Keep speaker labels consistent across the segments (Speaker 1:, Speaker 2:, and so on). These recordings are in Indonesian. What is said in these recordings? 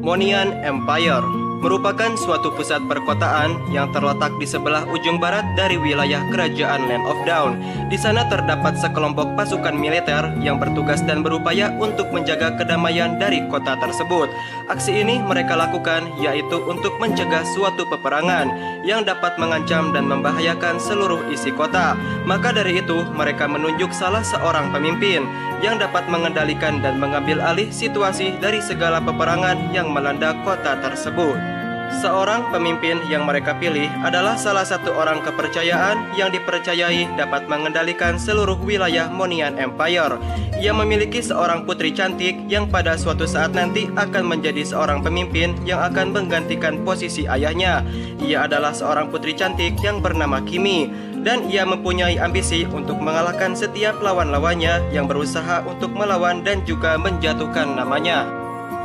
Speaker 1: Monian Empire merupakan suatu pusat perkotaan yang terletak di sebelah ujung barat dari wilayah kerajaan Land of Dawn. Di sana terdapat sekelompok pasukan militer yang bertugas dan berupaya untuk menjaga kedamaian dari kota tersebut. Aksi ini mereka lakukan yaitu untuk mencegah suatu peperangan yang dapat mengancam dan membahayakan seluruh isi kota. Maka dari itu mereka menunjuk salah seorang pemimpin yang dapat mengendalikan dan mengambil alih situasi dari segala peperangan yang melanda kota tersebut. Seorang pemimpin yang mereka pilih adalah salah satu orang kepercayaan yang dipercayai dapat mengendalikan seluruh wilayah Monian Empire. Ia memiliki seorang putri cantik yang pada suatu saat nanti akan menjadi seorang pemimpin yang akan menggantikan posisi ayahnya. Ia adalah seorang putri cantik yang bernama Kimi, dan ia mempunyai ambisi untuk mengalahkan setiap lawan-lawannya yang berusaha untuk melawan dan juga menjatuhkan namanya.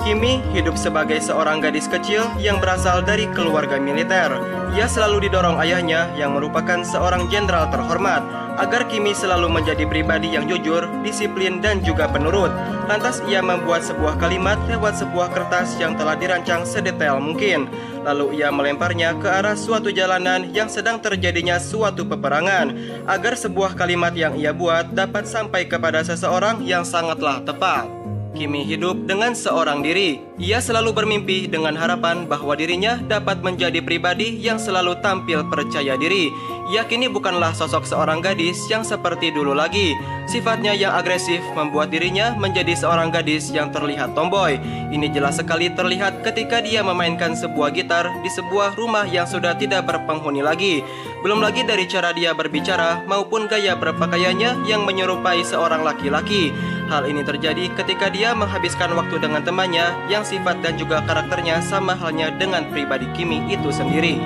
Speaker 1: Kimi hidup sebagai seorang gadis kecil yang berasal dari keluarga militer. Ia selalu didorong ayahnya yang merupakan seorang jenderal terhormat agar Kimi selalu menjadi pribadi yang jujur, disiplin, dan juga penurut. Lantas ia membuat sebuah kalimat lewat sebuah kertas yang telah dirancang sedetail mungkin. Lalu ia melemparnya ke arah suatu jalanan yang sedang terjadinya suatu peperangan, agar sebuah kalimat yang ia buat dapat sampai kepada seseorang yang sangatlah tepat. Kimi hidup dengan seorang diri. Ia selalu bermimpi dengan harapan bahwa dirinya dapat menjadi pribadi yang selalu tampil percaya diri. Ia kini bukanlah sosok seorang gadis yang seperti dulu lagi. Sifatnya yang agresif membuat dirinya menjadi seorang gadis yang terlihat tomboy. Ini jelas sekali terlihat ketika dia memainkan sebuah gitar di sebuah rumah yang sudah tidak berpenghuni lagi. Belum lagi dari cara dia berbicara maupun gaya berpakaiannya yang menyerupai seorang laki-laki. Hal ini terjadi ketika dia menghabiskan waktu dengan temannya yang sifat dan juga karakternya sama halnya dengan pribadi Kimi itu sendiri.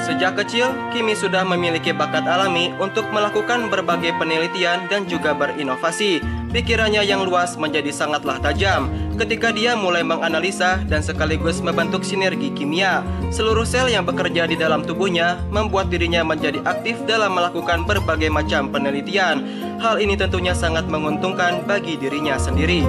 Speaker 1: Sejak kecil, Kimi sudah memiliki bakat alami untuk melakukan berbagai penelitian dan juga berinovasi. Pikirannya yang luas menjadi sangatlah tajam ketika dia mulai menganalisa dan sekaligus membentuk sinergi kimia. Seluruh sel yang bekerja di dalam tubuhnya membuat dirinya menjadi aktif dalam melakukan berbagai macam penelitian. Hal ini tentunya sangat menguntungkan bagi dirinya sendiri.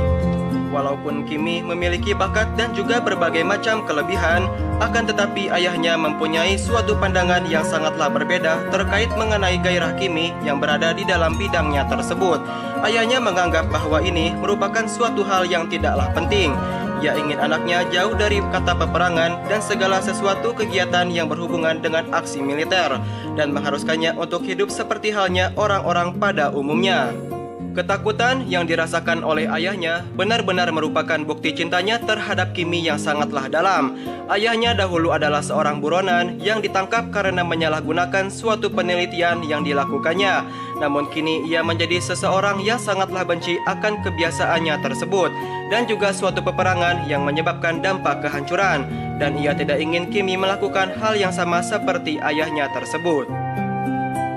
Speaker 1: Walaupun Kimi memiliki bakat dan juga berbagai macam kelebihan, akan tetapi ayahnya mempunyai suatu pandangan yang sangatlah berbeda terkait mengenai gairah Kimi yang berada di dalam bidangnya tersebut. Ayahnya menganggap bahwa ini merupakan suatu hal yang tidaklah penting. Ia ingin anaknya jauh dari kata peperangan dan segala sesuatu kegiatan yang berhubungan dengan aksi militer, dan mengharuskannya untuk hidup seperti halnya orang-orang pada umumnya. Ketakutan yang dirasakan oleh ayahnya benar-benar merupakan bukti cintanya terhadap Kimi yang sangatlah dalam. Ayahnya dahulu adalah seorang buronan yang ditangkap karena menyalahgunakan suatu penelitian yang dilakukannya. Namun kini ia menjadi seseorang yang sangatlah benci akan kebiasaannya tersebut dan juga suatu peperangan yang menyebabkan dampak kehancuran. Dan ia tidak ingin Kimi melakukan hal yang sama seperti ayahnya tersebut.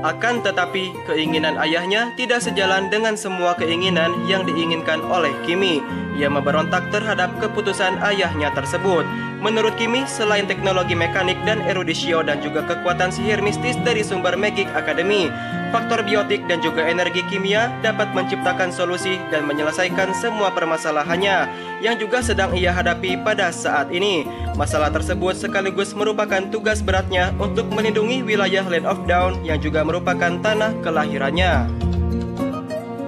Speaker 1: Akan tetapi, keinginan ayahnya tidak sejalan dengan semua keinginan yang diinginkan oleh Kimi. Ia memberontak terhadap keputusan ayahnya tersebut. Menurut Kimi, selain teknologi mekanik dan erudisio dan juga kekuatan sihir mistis dari sumber Magic Academy, faktor biotik dan juga energi kimia dapat menciptakan solusi dan menyelesaikan semua permasalahannya yang juga sedang ia hadapi pada saat ini. Masalah tersebut sekaligus merupakan tugas beratnya untuk melindungi wilayah Land of Dawn yang juga merupakan tanah kelahirannya.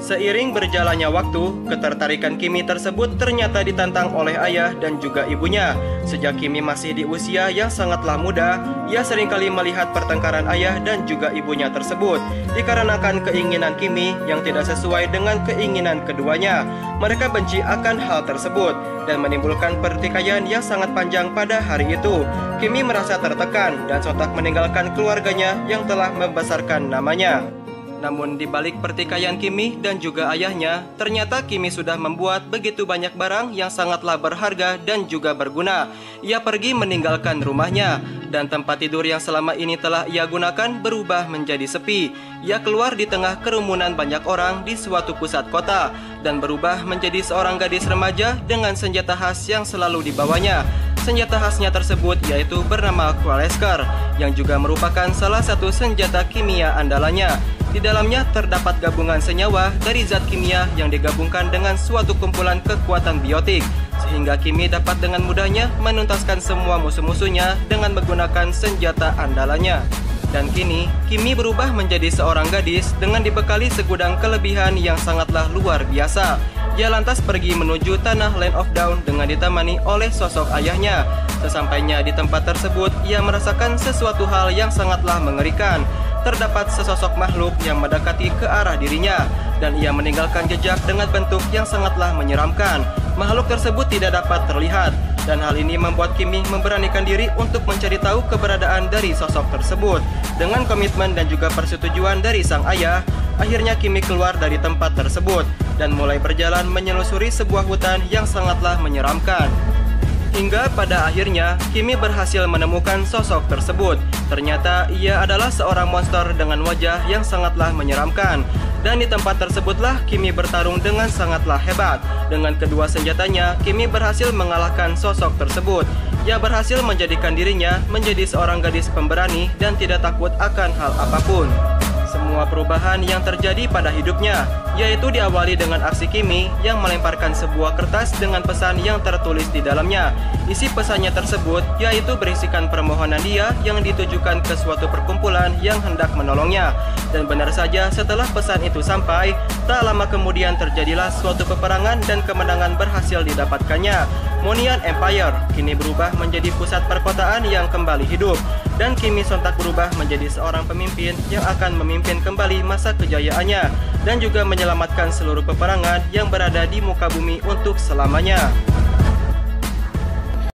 Speaker 1: Seiring berjalannya waktu, ketertarikan Kimi tersebut ternyata ditantang oleh ayah dan juga ibunya. Sejak Kimi masih di usia yang sangatlah muda, ia seringkali melihat pertengkaran ayah dan juga ibunya tersebut dikarenakan keinginan Kimi yang tidak sesuai dengan keinginan keduanya. Mereka benci akan hal tersebut dan menimbulkan pertikaian yang sangat panjang pada hari itu. Kimi merasa tertekan dan sontak meninggalkan keluarganya yang telah membesarkan namanya. Namun di balik pertikaian Kimi dan juga ayahnya, ternyata Kimi sudah membuat begitu banyak barang yang sangatlah berharga dan juga berguna. Ia pergi meninggalkan rumahnya, dan tempat tidur yang selama ini telah ia gunakan berubah menjadi sepi. Ia keluar di tengah kerumunan banyak orang di suatu pusat kota, dan berubah menjadi seorang gadis remaja dengan senjata khas yang selalu dibawanya. Senjata khasnya tersebut yaitu bernama Qualesker, yang juga merupakan salah satu senjata kimia andalannya. Di dalamnya terdapat gabungan senyawa dari zat kimia yang digabungkan dengan suatu kumpulan kekuatan biotik, sehingga Kimi dapat dengan mudahnya menuntaskan semua musuh-musuhnya dengan menggunakan senjata andalannya. Dan kini, Kimi berubah menjadi seorang gadis dengan dibekali segudang kelebihan yang sangatlah luar biasa. Ia lantas pergi menuju tanah Land of Dawn dengan ditemani oleh sosok ayahnya. Sesampainya di tempat tersebut, ia merasakan sesuatu hal yang sangatlah mengerikan. Terdapat sesosok makhluk yang mendekati ke arah dirinya, dan ia meninggalkan jejak dengan bentuk yang sangatlah menyeramkan. Makhluk tersebut tidak dapat terlihat, dan hal ini membuat Kimi memberanikan diri untuk mencari tahu keberadaan dari sosok tersebut. Dengan komitmen dan juga persetujuan dari sang ayah, akhirnya Kimi keluar dari tempat tersebut dan mulai berjalan menyelusuri sebuah hutan yang sangatlah menyeramkan. Hingga pada akhirnya, Kimi berhasil menemukan sosok tersebut. Ternyata ia adalah seorang monster dengan wajah yang sangatlah menyeramkan. Dan di tempat tersebutlah Kimi bertarung dengan sangatlah hebat. Dengan kedua senjatanya, Kimi berhasil mengalahkan sosok tersebut. Ia berhasil menjadikan dirinya menjadi seorang gadis pemberani dan tidak takut akan hal apapun. Semua perubahan yang terjadi pada hidupnya, yaitu diawali dengan aksi Kimi yang melemparkan sebuah kertas dengan pesan yang tertulis di dalamnya. Isi pesannya tersebut yaitu berisikan permohonan dia yang ditujukan ke suatu perkumpulan yang hendak menolongnya. Dan benar saja, setelah pesan itu sampai, tak lama kemudian terjadilah suatu peperangan dan kemenangan berhasil didapatkannya. Monian Empire kini berubah menjadi pusat perkotaan yang kembali hidup, dan Kimi sontak berubah menjadi seorang pemimpin yang akan memimpin kembali masa kejayaannya dan juga menyelamatkan seluruh peperangan yang berada di muka bumi untuk selamanya.